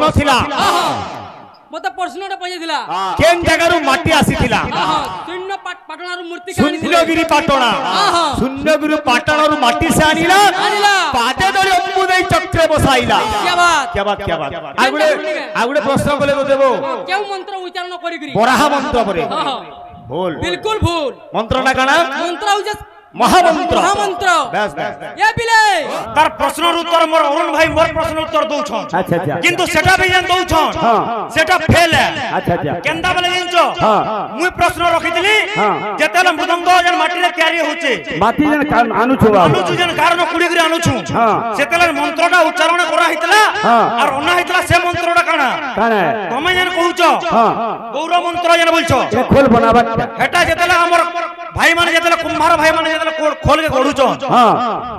प्रश्न थिला मते प्रश्नटा पजिथिला केन जगह माटी आसीथिला शून्य पाटणार मूर्ति का शून्यगिरी पाटणा शून्यगिरी पाटणरू माटी से आनिला पादे धरि अम्बु देई चक्रे बसाइला क्या बात आगुडे प्रश्न कले तो देबो केउ मंत्र उच्चारण करिकरी बराह मंत्र परे भूल बिल्कुल भूल मंत्र ना काना मंत्र उजे महामंत्र बस ये बिले तार प्रश्न उत्तर मोर अरुण भाई मोर प्रश्न उत्तर दउ छन अच्छा किंतु सेटा भी जान दउ छन सेटा फेल है अच्छा केंदा बेले जिंचो मुई प्रश्न रखितली जेतेला मृदंग जन माटी रे तयारी होचे माटी जन आनु छु जन कारण कुडी करे आनु छु सेतेला मंत्रटा उच्चारण करा हितला और ओना हितला से मंत्रटा काना तमे जन कहूचो गौर मंत्र जन बोलछो ए खोल बनाबा हेटा जेतेला हमर भाई माने जेतेला कुम्हार भाई माने खोल के गढुचो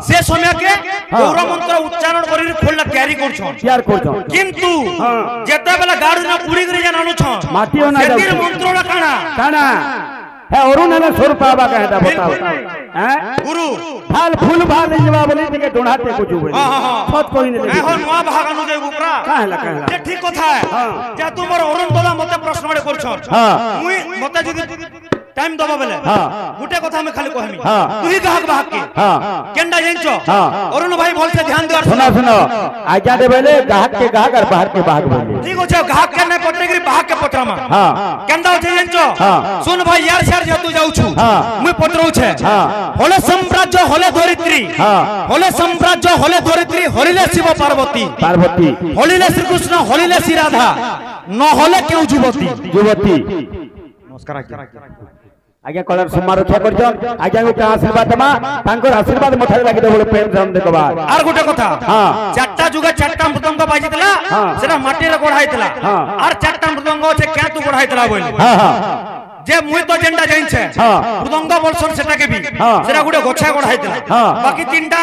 से समय के गौर मंत्र उच्चारण करी खोल तैयारी करछो तैयार करछो किंतु जेते बेला गाडू ना पुड़ी करे जान आनु छ माटी ना जाउ सेतिर मंत्रडा काना है अरुण ने स्वरूप पाबा कहता बताओ हैं गुरु फल फूल भाग जवाब बोले के डोढ़ाते कुछ हुए सत कोई नहीं हो नवा भागानु जे उपरा कहला जे ठीक कथा है जे तुमर अरुण बोला मते प्रश्न बडे करछो मुई मते जदी टाइम दबा बेले गुटे कथा में खाली कहमी तू ही गाहक बाहक के केंडा जेंचो अरुण भाई बोल से ध्यान दे सुनो आज्ञा दे बेले गाहक के गाहक और बाहर के बाहक बोले ठीक हो छ गाहक के नै पटनेगिरी बाहक के पटरामा केंडा हो छ जेंचो सुन भाई यार यार जे तू जाउ छु मुई पटरौ छे होले साम्राज्य होले धरित्री होले साम्राज्य होले धरित्री हरिले शिव पार्वती हरिले श्री कृष्ण हरिले श्री राधा न होले केउ युवती नमस्कार आज्ञा कलर सम्मान रक्षा करछन आज्ञा को का आशीर्वाद दमा तांकर आशीर्वाद मथारे लागि बोले प्रेम धन देखबा आर गुटे कथा चारटा जुगा चारटा मृदंग बाजितला सेटा माटी रे गढाइतला आर चारटा मृदंग छे क्या तू गढाइतला बोल जे मुई तो जेंडा जाइन छे मृदंग बोलसन सेटा के भी सेटा गुटे गछा गढाइतला बाकी तीनटा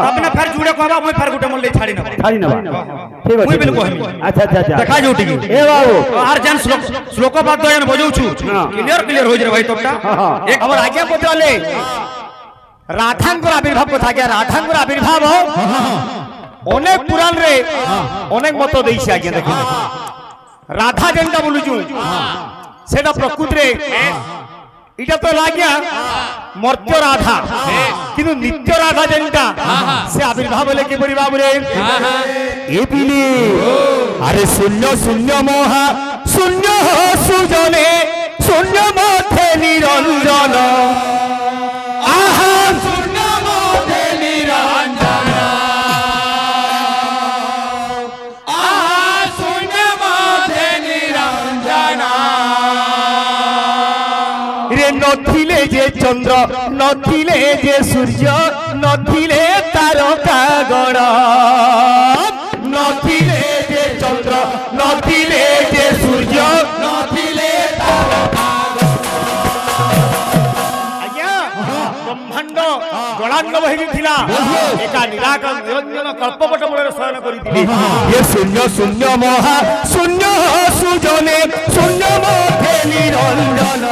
अपने फेर जुड़े कहबा मुई फेर गुटे मोले छाड़ी न ठीक अछि मुई बिल्कुल अच्छा देखा जोटी ए बाबू आर जन श्लोक बाद दयन बजौ छु क्लियर हो जे भाई तोटा एक हमर आज्ञा पत्रले राधांकर आविर्भाव कथा क्या राधांकर आविर्भाव अनेक पुराण रे अनेक मत देइछि आज्ञा देखि राधा जेंडा बोलु छु सेटा प्रकृति रे इटा तो लाग्या मर्त्य राधा किंतु नित्य राधा जेंटा से आविर्भाव ले के बड़ी बाबू रे ए बिली अरे शून्य शून्य मोहा शून्य सुजने शून्य मथे निरंजन आहा शून्य मथे निरंजन आहा शून्य मथे निरंजन रे नथिले जे चंद्र नथिले जे सूर्य नथिले तारका गण नथिले जे चंद्र नथिले जे सूर्य नथिले तारका आज्ञा ब्रह्मांड गणांग बहि थिला एका निराकार निरंजन कल्पवट मूल शयन करिथिले ये शून्य शून्य मोहा शून्य सुजने शून्य मोहे निरंजन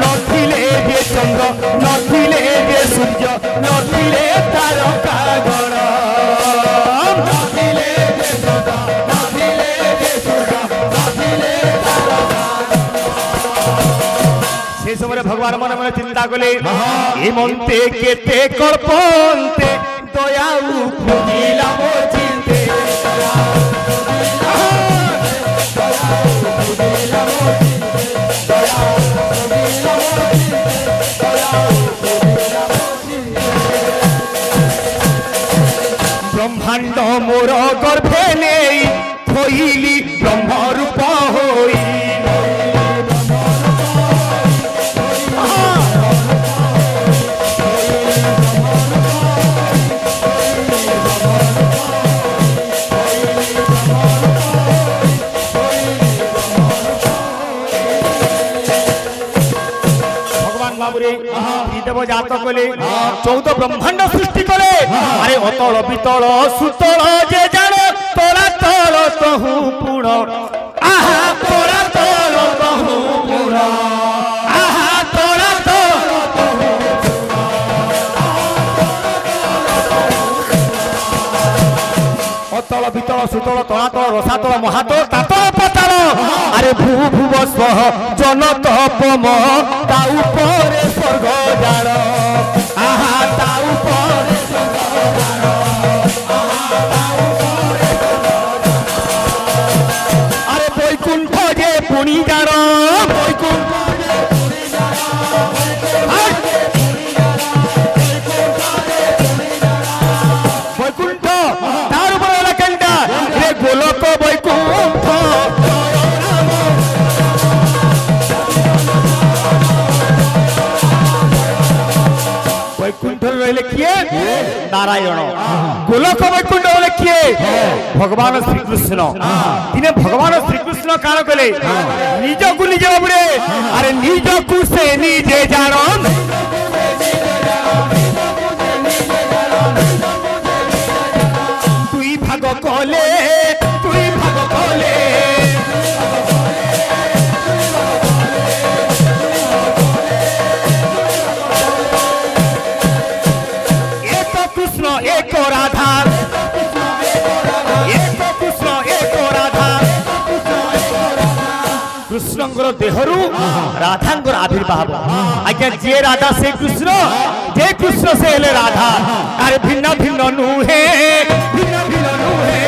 नथिले जे चंद्र नथिले जे सूर्य नथिले तारका गण नथिले जे चंद्र नथिले जे सूर्य नथिले तारका से समय भगवान मन मन चिंता कले ए मनते केते कल्पन्ते दयाउ खुजिला मो चिंते ब्रह्मांड मोर गर्भे नहीं थोइली ब्रह्म रूप होई देव जात कले 14 ब्रह्मांड सृष्टि करे अरे अतल वितल सुतल जे जान तोरा तल तहु पुण आहा तोरा तल तहु पुण आहा तोरा तल तहु সুতল তলাতল রসাতল মহাতল তাতল পাতাল আরে ভূ ভুব স্বহ জন তপম তা উপরে স্বর্গ জাল আহা তা উপরে স্বর্গ জাল আরে বৈকুণ্ঠ যে পুনি জাল বৈকুণ্ঠ বৈকুণ্ঠ তার উপরে লেখেনটা রে গোলক বৈকুণ্ঠ বৈকুণ্ঠ রইলে কিয়ে নারায়ণ গোলক বৈকুণ্ঠ বলে কিয়ে ভগবান শ্রীকৃষ্ণ তিনি ভগবান শ্রীকৃষ্ণ কার কলে নিজকু নিজে বলে আরে নিজকু সে নিজে জানন তুই ভাগ কলে তুই ভাগ কলে এক কৃষ্ণ এক রাধা এক কৃষ্ণ এক রাধা কৃষ্ণঙ্কর দেহরু রাধাঙ্কর আবির্ভাব আজ্ঞা যে রাধা সে কৃষ্ণ যে কৃষ্ণ সে হেলে রাধা আরে ভিন্ন ভিন্ন নুহে ভিন্ন ভিন্ন নুহে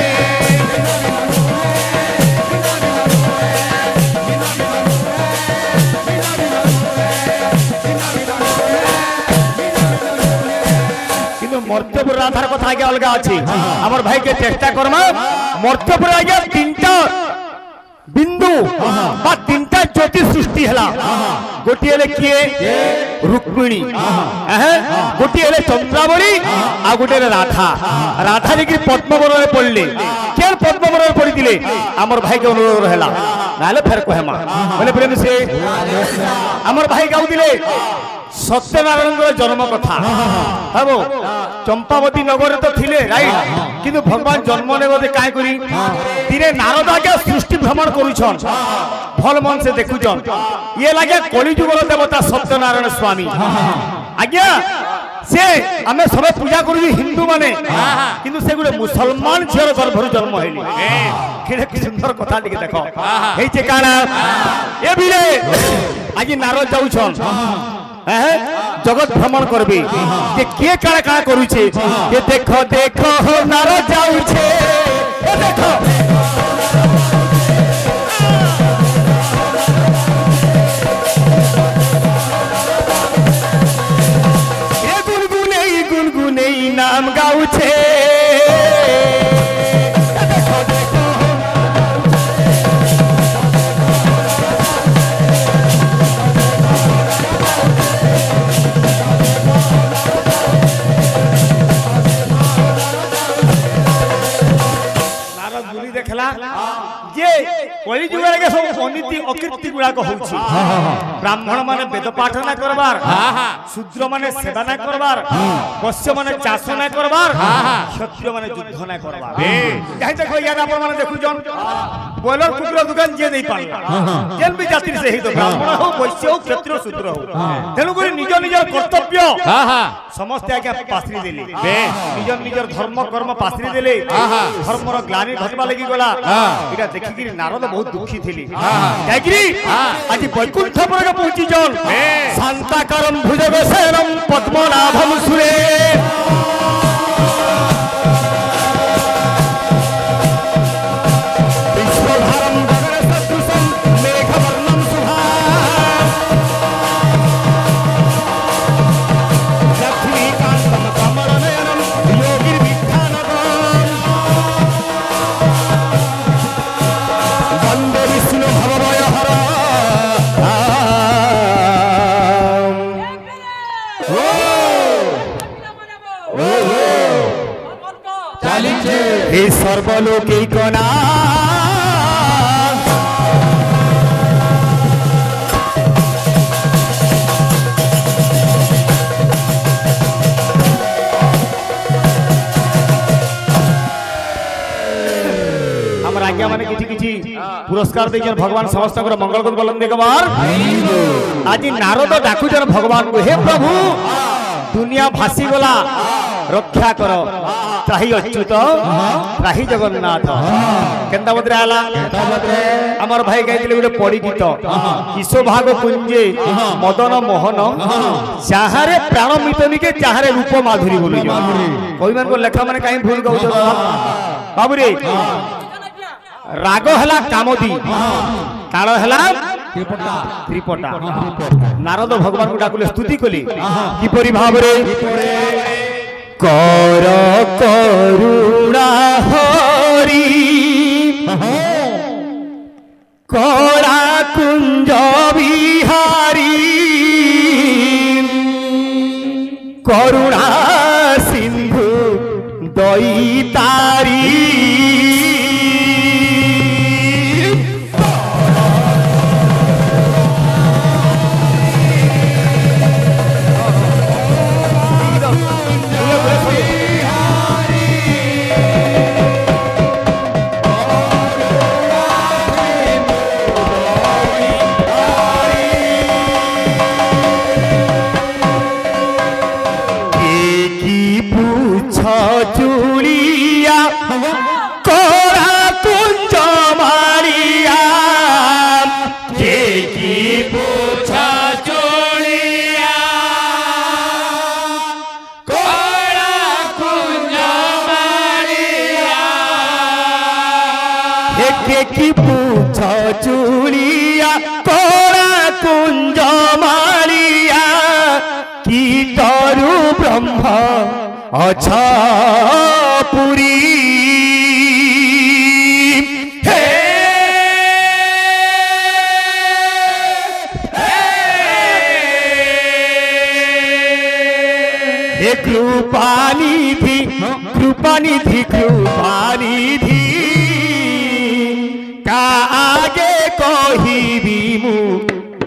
কিন্তু মর্ত্যপুর রাধার কথা আগে অলগা আছে আমার ভাইকে চেষ্টা করমা মর্ত্যপুর আগে তিনটা বিন্দু বা তিনটা জ্যোতি সৃষ্টি হলা গোটিয়ে হলে কিয়ে রুক্মিণী গোটিয়ে হলে চন্দ্রাবলী আর গোটে হলে রাধা রাধা দেখি পদ্মবরণে পড়লে কেন পদ্মবরণে পড়ি দিলে আমার ভাইকে অনুরোধ হেলা নাহলে ফের কহেমা বলে প্রেম সে আমার ভাই গাউ দিলে সত্যনারায়ণের জন্ম কথা হব চম্পাবতী নগরে তো ছিলে রাইট কিন্তু ভগবান জন্ম নেবতে কাই করি দিনে নারদাকে সৃষ্টি ভ্রমণ করুছন ফল মনসে দেখুছন ইয়ে লাগে কলিযুগর দেবতা সত্যনারায়ণ স্বামী আজ্ঞা সে আমি সবে পূজা করুছি হিন্দু মানে কিন্তু সে গোটে মুসলমান ঝিওর গর্ভর জন্ম হইলি কি সুন্দর কথা টিকে দেখ এইছে কাଣା এ বিলে আজ নারদ যাউছন জগৎ ভ্রমণ করবে যে কে কারা কারা করুছে যে দেখো দেখো নারদ যাউছে দেখো এ গুনগুনেই নাম গাউছে যে কলিযুগের আগে সব অনীতি অকীর্তি গুড়াক হচ্ছে ব্রাহ্মণ মানে বেদ পাঠ না করবার শূদ্র মানে সেবা না করবার বৈশ্য মানে চাষ না করবার ক্ষত্রিয় মানে যুদ্ধ না করবার যাই দেখো ইয়াদ আপন মানে দেখুছন বয়লর কুকুর দোকান যে দেই পান যেন বি জাতির সে হিত ব্রাহ্মণ হোক বৈশ্য হোক ক্ষত্রিয় শূদ্র হোক তেণু করে নিজ নিজের কর্তব্য সমস্তে আজ্ঞা পাশরি দেলে নিজের নিজের ধর্ম কর্ম পাশরি দেলে ধর্মর গ্লানি ঘটবা লাগি গলা এটা দেখি নারদ বহুত দুঃখী থিলি যাইকি আজ বৈকুণ্ঠপুরে পৌঁছি জন শান্তাকারম ভুজগসেনম পদ্মনাভম সুরে বিশ্বভারম গগন সদৃশম মেঘবর্ণম শুভা লক্ষ্মীকান্তম কমলনয়নম যোগীর বিদ্যানগম বন্দে বিষ্ণু ভবভয় হর এই সর্বলোকৈক নাথ আমার আজ্ঞা মানে কিছু কিছু পুরস্কার দিয়েছেন ভগবান সমস্ত মঙ্গল করে বলেন দেখবার আজি নারদ ডাকুছেন ভগবান হে প্রভু দুনিয়া ভাসি গলা रक्षा कर त्राही अच्युत त्राही जगन्नाथ केंदा बद्रे आला हमर भाई गाइले गोटे पड़ी गीत किशो भाग कुंजे मदन मोहन चाहारे प्राण मितनी के चाहारे रूप माधुरी बोली कोई मन को लेखा माने काहे भूल गौ बाबू रे राग हला कामदी ताल हला त्रिपटा नारद भगवान को डाकुले स्तुति कली किपरि भाव रे कर करुणा हरि कला कुंज बिहारी करुणा सिंधु दैतारी चूड़िया कोरा कुंज मारिया के की पूछा चूड़िया कोरा कुंज मारिया के की पूछा चूड़िया कोरा कुंज मारिया की तरु ब्रह्म अच्छा पुरी हे हे कृपानिधि कृपानिधि कृपानिधि का आगे कहिबी मु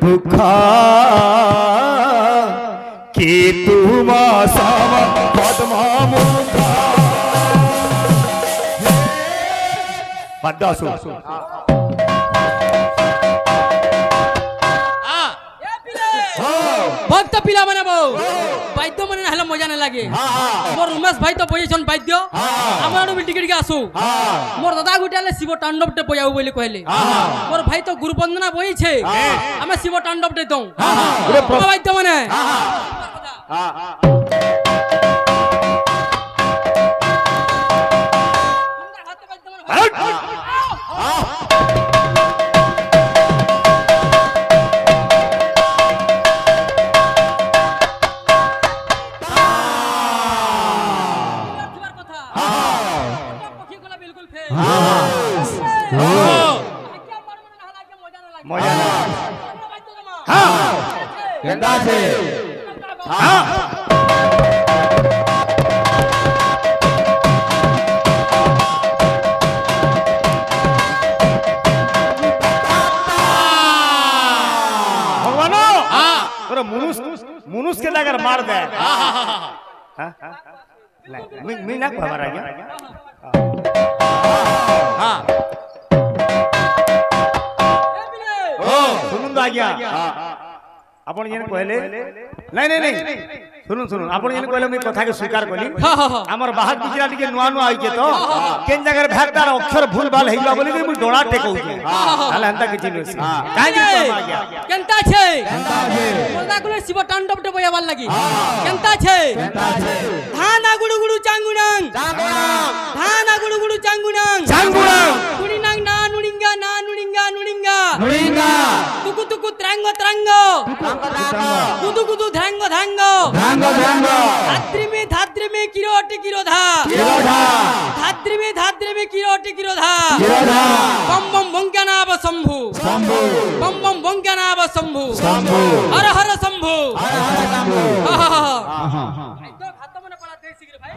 दुख कि तुम सम पद्म मुख बद्दासु भक्त पिला माने बो बाद्य माने हला मजा न लागे मोर उमेश भाई तो बजेछन बाद्य हमर भी टिकट के आसु मोर दादा गुटाले शिव तांडव टे बजाऊ बोली कहले मोर भाई तो गुरु वंदना बई छे हमें शिव तांडव टे दऊ बाद्य माने मजा हाँ गंदा से हाँ भगवानो तोरा मुनुस के नगर मार दे मी ना खबर आ गया हाँ सुनुन तो आज्ञा आपण जेन कहले नहीं नहीं नहीं सुनुन सुनुन आपण जेन कहले मी कथा के स्वीकार कली हमर बाहर बिचरा टिके नुआ नुआ आइ के तो केन जगह भेटार अक्षर भूल भाल हेइला बोली कि मी डोळा टेकौ के हाल हंता के चिन्ह काहे के आ गया केनता छे मोरदा कुले शिव तांडव टे बयावाल लागी केनता छे धाना गुडु गुडु चांगुनांग धाना गुडु गुडु चांगुनांग कुडिनांग ना नुडिंगा नुडिंगा तुकु तुकु त्रांगो त्रांगो कुदु कुदु धांगो धांगो धात्री में किरोटी किरोधा धात्री में किरोटी किरोधा बम बम बंकनाभ शंभु बम बम बंकनाभ शंभु हर हर शंभु तो खाता मने पड़ा दे शीघ्र भाई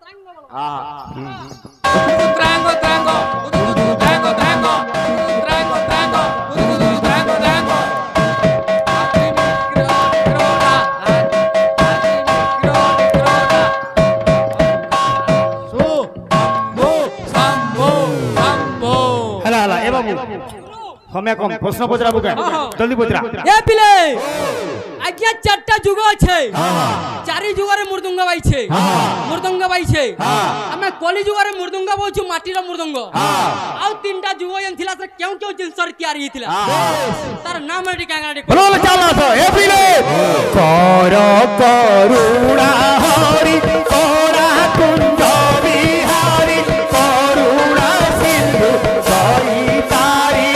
Trango, trango, trango, trango, trango, trango, trango, trango. हला हला ए बाबू हमें कम प्रश्न पचरा बुका जल्दी पचरा ए पिले आज्ञा चारटा जुग আছে চারি যুগরে মৃদঙ্গ বাইছে মৃদঙ্গ বাইছে আমি কলি যুগরে মৃদঙ্গ বউছু মাটির মৃদঙ্গ আউ তিনটা যুগ এন থিলা সে কেউ কেউ জিনিসর তৈরি হইতিলা তার নাম এটি কাঙ্গাড়ি बोलो चालो तो ए पिले कर करुणा हरि कोरा कुंज बिहारी करुणा सिंधु सरितारी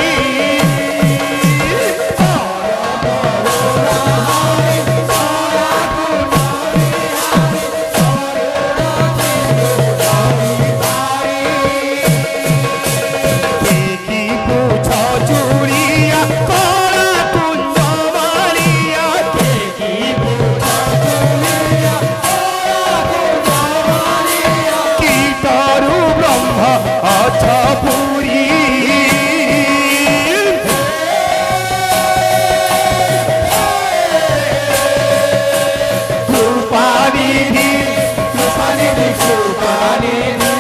की पूछो चूड़िया कोरा कुंज मारिया की पूछो चूड़िया कोरा कुंज मारिया की तरु ब्रह्म अछ पुरी कृपानिधि कृपानिधि कृपानिधि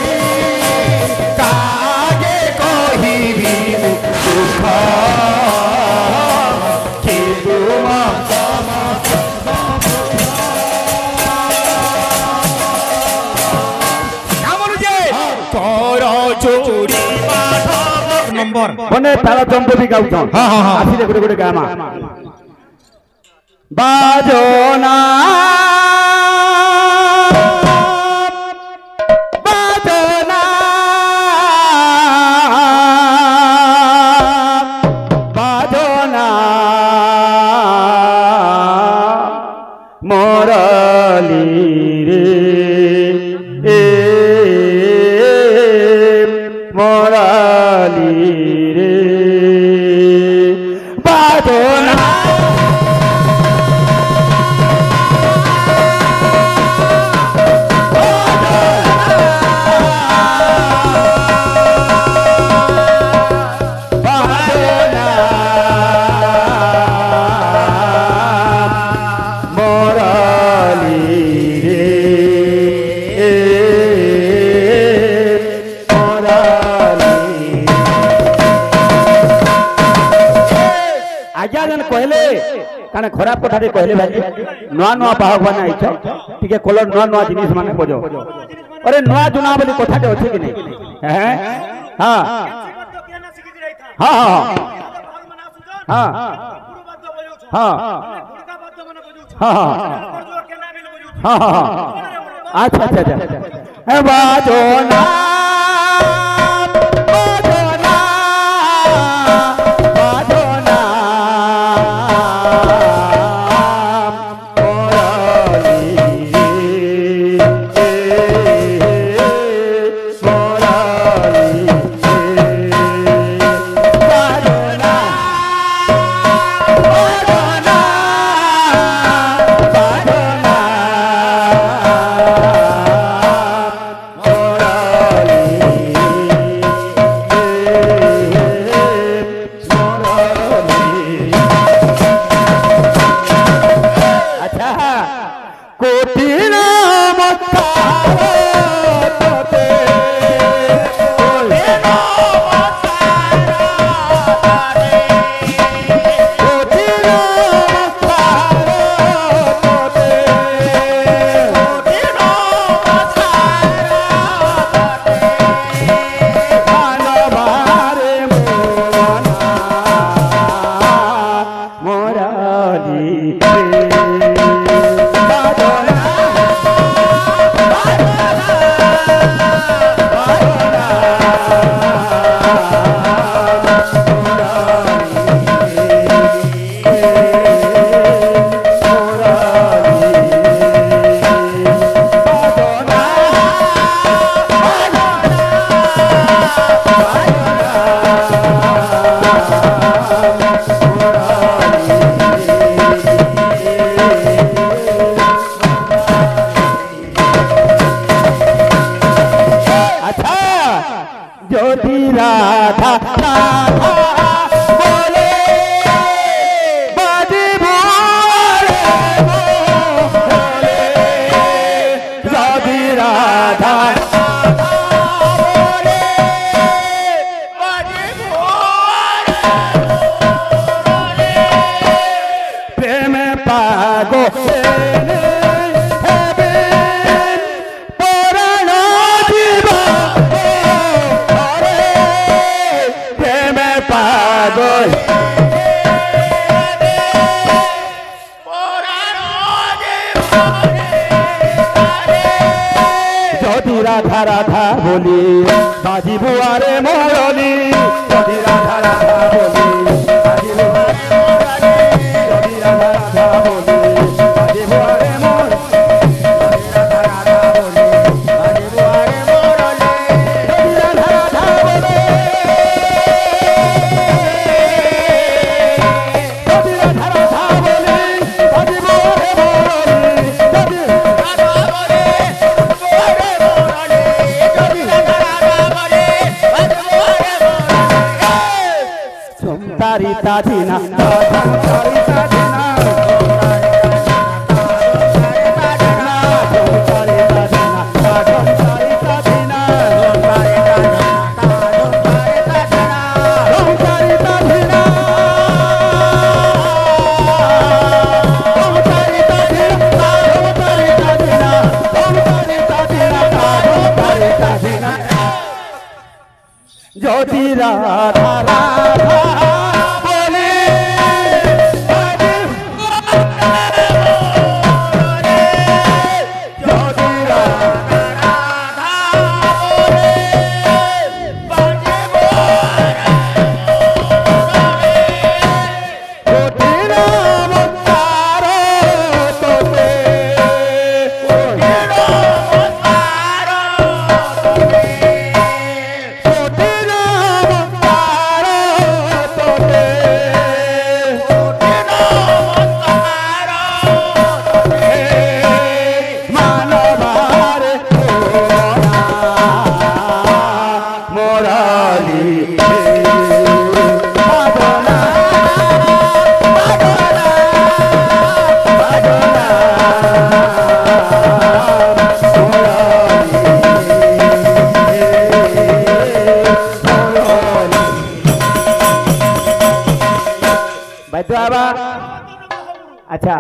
कागे कहिबी दुख कि तुम कर चोरी नंबर बने तारा चंपो भी गाउछ हां हां हां आसी गुडे गुडे गामा बाजोना बाजोना बाजोना मोरली रे मोरली रे बाजोना आज्ञा जन कहले काने खराब कथा रे कहले भाई नवा नवा बाहबन आइछ ठीक है कलर नवा नवा जिनिस माने बजो अरे नवा जुना बोली कथा के अछि कि नहीं हैं हां हां हां हां हां हां हां अच्छा अच्छा अच्छा ए बाजो ना बाजो ना बाजो ना রাধা রাধা বলে বাজিব বলে যদি রাধা প্রেমে পাগো যদি রাধা রাধা বলি বাজিব আরে মরলি যদি রাধা রাধা বলি বাজিব যদি রাধা রাধা বলি বাজিব আরে মরলি রাধা রাধা বলি বাজিব আরে মরলি যদি রাধা রাধা বলি যদি রাধা রাধা বলি বাজিব আরে মরলি যদি রাধা বলি তারি তাজিনা তারি তাজিনা যদি রাধা রাধা अच्छा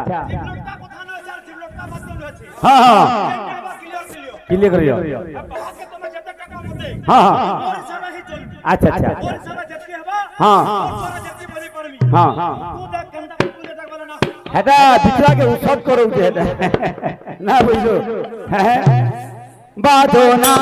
हाँ हाँ क्लियर करियो हाँ हाँ अच्छा अच्छा हाँ हाँ हेटा बिचरा के सब करो जे ना बुझो बाजो ना